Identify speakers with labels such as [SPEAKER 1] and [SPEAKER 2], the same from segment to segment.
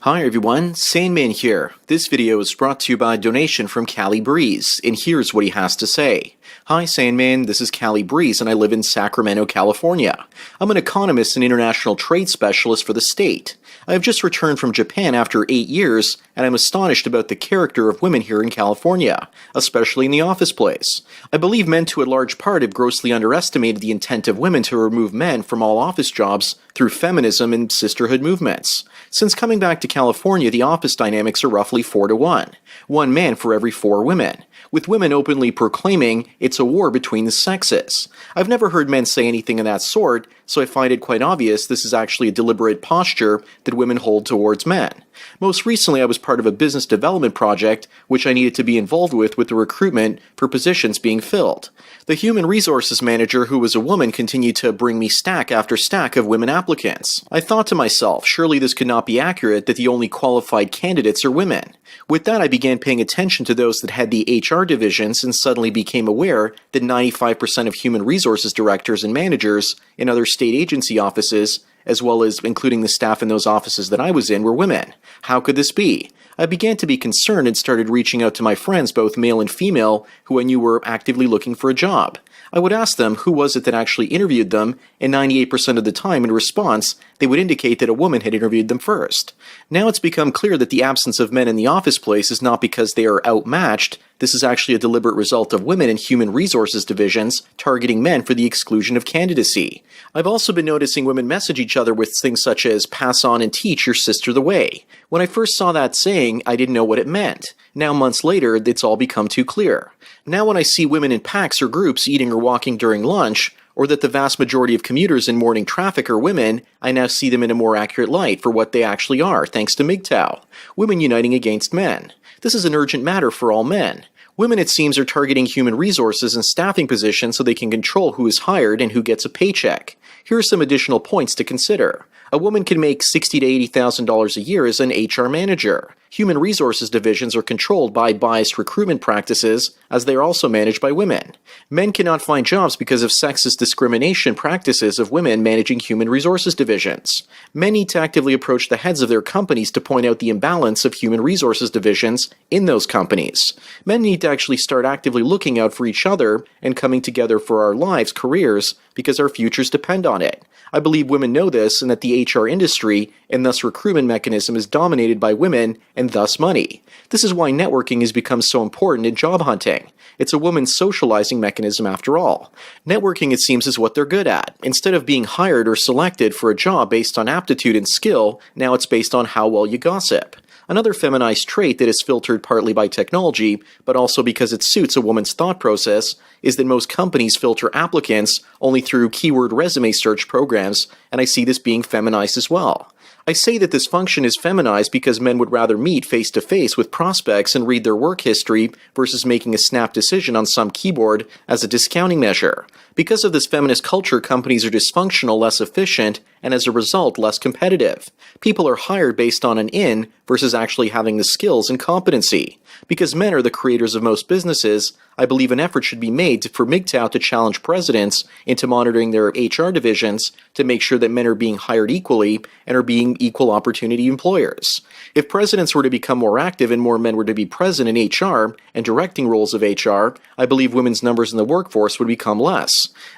[SPEAKER 1] Hi everyone, Sandman here. This video is brought to you by a donation from Callie Breeze, and here's what he has to say. Hi Sandman, this is Callie Breeze and I live in Sacramento, California. I'm an economist and international trade specialist for the state. I have just returned from Japan after 8 years, and I'm astonished about the character of women here in California, especially in the office place. I believe men to a large part have grossly underestimated the intent of women to remove men from all office jobs through feminism and sisterhood movements. Since coming back to California, the office dynamics are roughly 4 to 1. One man for every 4 women, with women openly proclaiming it's a war between the sexes. I've never heard men say anything of that sort, so I find it quite obvious this is actually a deliberate posture that women hold towards men. Most recently, I was part of a business development project which I needed to be involved with the recruitment for positions being filled. The human resources manager, who was a woman, continued to bring me stack after stack of women applicants. I thought to myself, surely this could not be accurate that the only qualified candidates are women. With that, I began paying attention to those that had the HR divisions and suddenly became aware that 95% of human resources directors and managers in other state agency offices, as well as including the staff in those offices that I was in, were women. How could this be? I began to be concerned and started reaching out to my friends, both male and female, who I knew were actively looking for a job. I would ask them who was it that actually interviewed them, and 98% of the time in response, they would indicate that a woman had interviewed them first. Now it's become clear that the absence of men in the office place is not because they are outmatched. This is actually a deliberate result of women in human resources divisions targeting men for the exclusion of candidacy. I've also been noticing women message each other with things such as pass on and teach your sister the way. When I first saw that saying, I didn't know what it meant. Now months later, it's all become too clear. Now when I see women in packs or groups eating or walking during lunch, or that the vast majority of commuters in morning traffic are women, I now see them in a more accurate light for what they actually are, thanks to Mgtoad, women uniting against men. This is an urgent matter for all men. Women, it seems, are targeting human resources and staffing positions so they can control who is hired and who gets a paycheck. Here are some additional points to consider. A woman can make $60,000 to $80,000 a year as an HR manager. Human resources divisions are controlled by biased recruitment practices, as they are also managed by women. Men cannot find jobs because of sexist discrimination practices of women managing human resources divisions. Men need to actively approach the heads of their companies to point out the imbalance of human resources divisions in those companies. Men need to actually start actively looking out for each other and coming together for our lives, careers, because our futures depend on it. I believe women know this, and that the HR industry and thus recruitment mechanism is dominated by women and thus money. This is why networking has become so important in job hunting. It's a woman's socializing mechanism after all. Networking, it seems, is what they're good at. Instead of being hired or selected for a job based on aptitude and skill, now it's based on how well you gossip. Another feminized trait that is filtered partly by technology, but also because it suits a woman's thought process, is that most companies filter applicants only through keyword resume search programs, and I see this being feminized as well. I say that this function is feminized because men would rather meet face-to-face with prospects and read their work history versus making a snap decision on some keyboard as a discounting measure. Because of this feminist culture, companies are dysfunctional, less efficient, and as a result, less competitive. People are hired based on an in versus actually having the skills and competency. Because men are the creators of most businesses, I believe an effort should be made for Mgtoad to challenge presidents into monitoring their HR divisions to make sure that men are being hired equally and are being equal opportunity employers. If presidents were to become more active and more men were to be present in HR and directing roles of HR, I believe women's numbers in the workforce would become less.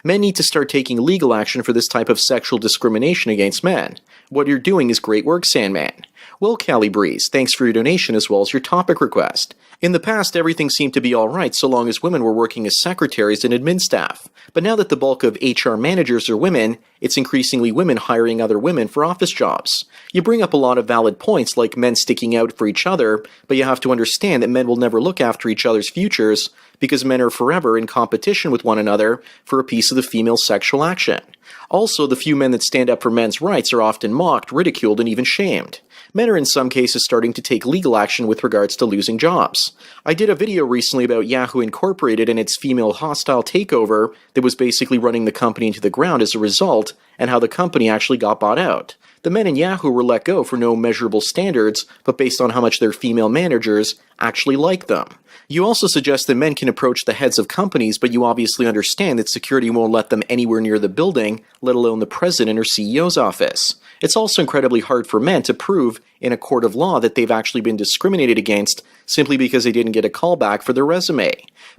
[SPEAKER 1] Men need to start taking legal action for this type of sexual discrimination against men. What you're doing is great work, Sandman. Well, Callie Breeze, thanks for your donation as well as your topic request. In the past, everything seemed to be alright so long as women were working as secretaries and admin staff. But now that the bulk of HR managers are women, it's increasingly women hiring other women for office jobs. You bring up a lot of valid points like men sticking out for each other, but you have to understand that men will never look after each other's futures because men are forever in competition with one another for a piece of the female sexual action. Also, the few men that stand up for men's rights are often mocked, ridiculed, and even shamed. Men are in some cases starting to take legal action with regards to losing jobs. I did a video recently about Yahoo Incorporated and its female hostile takeover that was basically running the company into the ground as a result, and how the company actually got bought out. The men in Yahoo were let go for no measurable standards, but based on how much their female managers actually like them. You also suggest that men can approach the heads of companies, but you obviously understand that security won't let them anywhere near the building, let alone the president or CEO's office. It's also incredibly hard for men to prove in a court of law that they've actually been discriminated against simply because they didn't get a call back for their resume.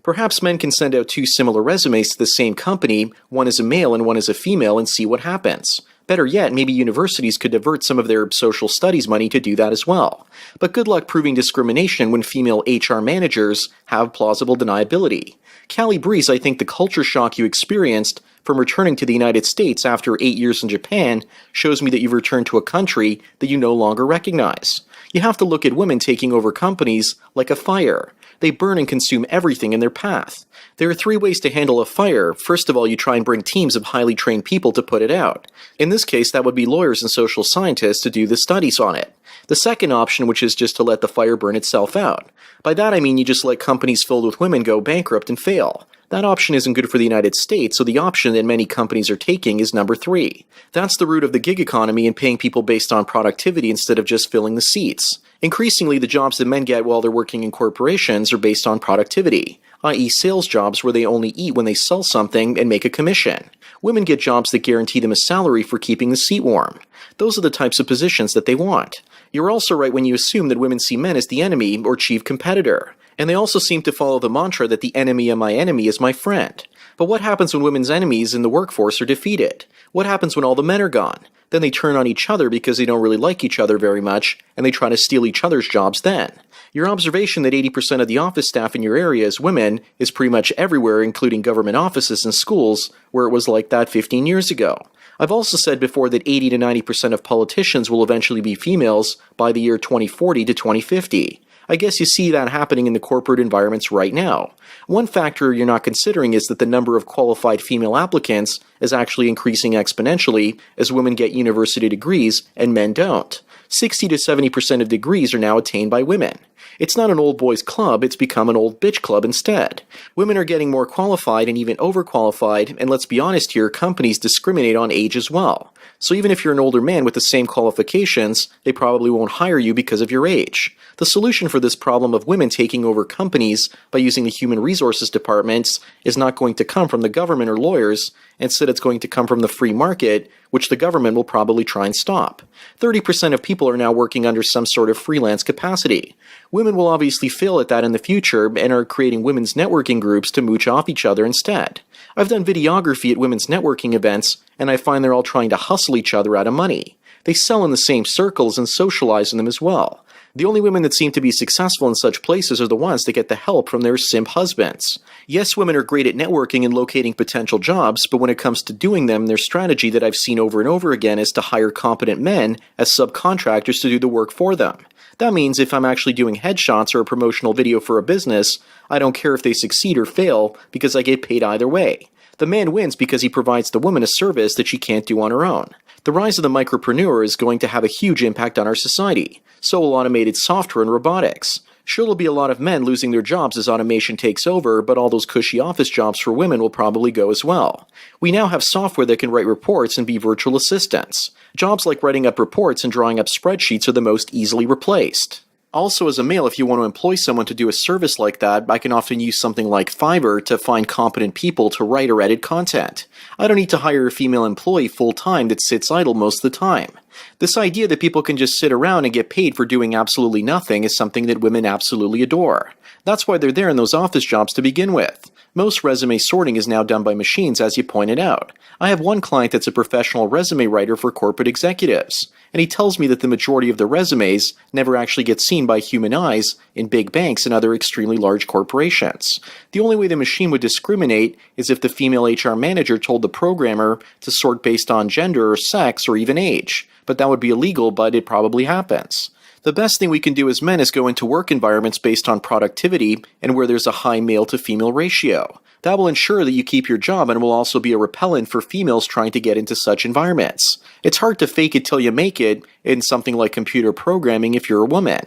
[SPEAKER 1] Perhaps men can send out two similar resumes to the same company, one as a male and one as a female, and see what happens. Better yet, maybe universities could divert some of their social studies money to do that as well. But good luck proving discrimination when female HR managers have plausible deniability. Callie Breeze, I think the culture shock you experienced from returning to the United States after 8 years in Japan shows me that you've returned to a country that you no longer recognize. You have to look at women taking over companies like a fire. They burn and consume everything in their path. There are 3 ways to handle a fire. First of all, you try and bring teams of highly trained people to put it out. In this case, that would be lawyers and social scientists to do the studies on it. The second option, which is just to let the fire burn itself out. By that I mean you just let companies filled with women go bankrupt and fail. That option isn't good for the United States, so the option that many companies are taking is number 3. That's the root of the gig economy and paying people based on productivity instead of just filling the seats. Increasingly, the jobs that men get while they're working in corporations are based on productivity, i.e. sales jobs where they only eat when they sell something and make a commission. Women get jobs that guarantee them a salary for keeping the seat warm. Those are the types of positions that they want. You're also right when you assume that women see men as the enemy or chief competitor. And they also seem to follow the mantra that the enemy of my enemy is my friend. But what happens when women's enemies in the workforce are defeated? What happens when all the men are gone? Then they turn on each other because they don't really like each other very much, and they try to steal each other's jobs then. Your observation that 80% of the office staff in your area is women is pretty much everywhere, including government offices and schools, where it was like that 15 years ago. I've also said before that 80 to 90% of politicians will eventually be females by the year 2040 to 2050. I guess you see that happening in the corporate environments right now. One factor you're not considering is that the number of qualified female applicants is actually increasing exponentially as women get university degrees and men don't. 60 to 70% of degrees are now attained by women. It's not an old boys club, it's become an old bitch club instead. Women are getting more qualified and even overqualified, and let's be honest here, companies discriminate on age as well. So even if you're an older man with the same qualifications, they probably won't hire you because of your age. The solution for this problem of women taking over companies by using the human resources departments is not going to come from the government or lawyers. Instead, it's going to come from the free market, which the government will probably try and stop. 30% of people are now working under some sort of freelance capacity. Women will obviously fail at that in the future and are creating women's networking groups to mooch off each other instead. I've done videography at women's networking events, and I find they're all trying to hustle each other out of money. They sell in the same circles and socialize in them as well. The only women that seem to be successful in such places are the ones that get the help from their simp husbands. Yes, women are great at networking and locating potential jobs, but when it comes to doing them, their strategy that I've seen over and over again is to hire competent men as subcontractors to do the work for them. That means if I'm actually doing headshots or a promotional video for a business, I don't care if they succeed or fail because I get paid either way. The man wins because he provides the woman a service that she can't do on her own. The rise of the micropreneur is going to have a huge impact on our society. So will automated software and robotics. Sure, there'll be a lot of men losing their jobs as automation takes over, but all those cushy office jobs for women will probably go as well. We now have software that can write reports and be virtual assistants. Jobs like writing up reports and drawing up spreadsheets are the most easily replaced. Also, as a male, if you want to employ someone to do a service like that, I can often use something like Fiverr to find competent people to write or edit content. I don't need to hire a female employee full-time that sits idle most of the time. This idea that people can just sit around and get paid for doing absolutely nothing is something that women absolutely adore. That's why they're there in those office jobs to begin with. Most resume sorting is now done by machines, as you pointed out. I have one client that's a professional resume writer for corporate executives, and he tells me that the majority of the resumes never actually get seen by human eyes in big banks and other extremely large corporations. The only way the machine would discriminate is if the female HR manager told the programmer to sort based on gender or sex or even age. But that would be illegal, but it probably happens. The best thing we can do as men is go into work environments based on productivity and where there's a high male to female ratio. That will ensure that you keep your job and will also be a repellent for females trying to get into such environments. It's hard to fake it till you make it in something like computer programming if you're a woman.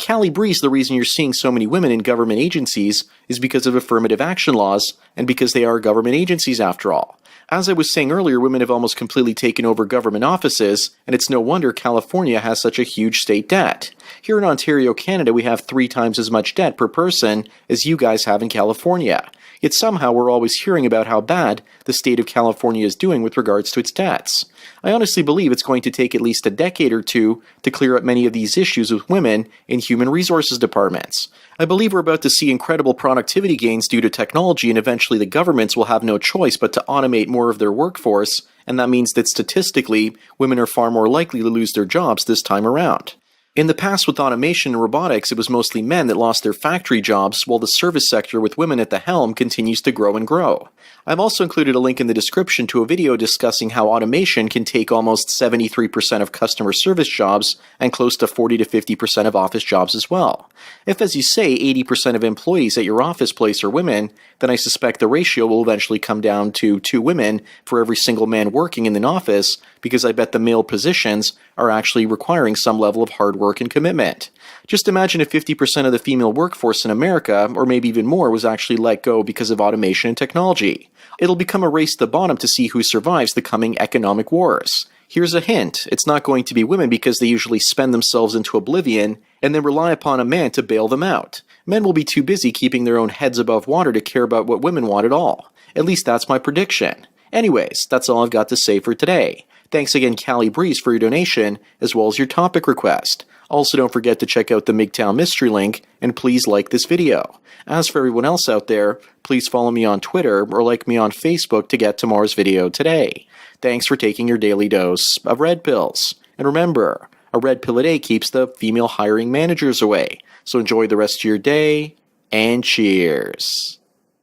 [SPEAKER 1] Callie Breeze, the reason you're seeing so many women in government agencies is because of affirmative action laws and because they are government agencies after all. As I was saying earlier, women have almost completely taken over government offices, and it's no wonder California has such a huge state debt. Here in Ontario, Canada, we have 3 times as much debt per person as you guys have in California. Yet somehow we're always hearing about how bad the state of California is doing with regards to its debts. I honestly believe it's going to take at least a decade or two to clear up many of these issues with women in human resources departments. I believe we're about to see incredible productivity gains due to technology, and eventually the governments will have no choice but to automate more of their workforce, and that means that statistically, women are far more likely to lose their jobs this time around. In the past, with automation and robotics, it was mostly men that lost their factory jobs, while the service sector with women at the helm continues to grow and grow. I've also included a link in the description to a video discussing how automation can take almost 73% of customer service jobs and close to 40 to 50% of office jobs as well. If, as you say, 80% of employees at your office place are women, then I suspect the ratio will eventually come down to 2 women for every single man working in an office, because I bet the male positions are actually requiring some level of hard work and commitment. Just imagine if 50% of the female workforce in America, or maybe even more, was actually let go because of automation and technology. It'll become a race to the bottom to see who survives the coming economic wars. Here's a hint: it's not going to be women, because they usually spend themselves into oblivion and then rely upon a man to bail them out. Men will be too busy keeping their own heads above water to care about what women want at all. At least that's my prediction. Anyways, that's all I've got to say for today. Thanks again, Callie Breeze, for your donation, as well as your topic request. Also, don't forget to check out the Mgtoad mystery link, and please like this video. As for everyone else out there, please follow me on Twitter or like me on Facebook to get tomorrow's video today. Thanks for taking your daily dose of red pills. And remember, a red pill a day keeps the female hiring managers away. So enjoy the rest of your day, and cheers.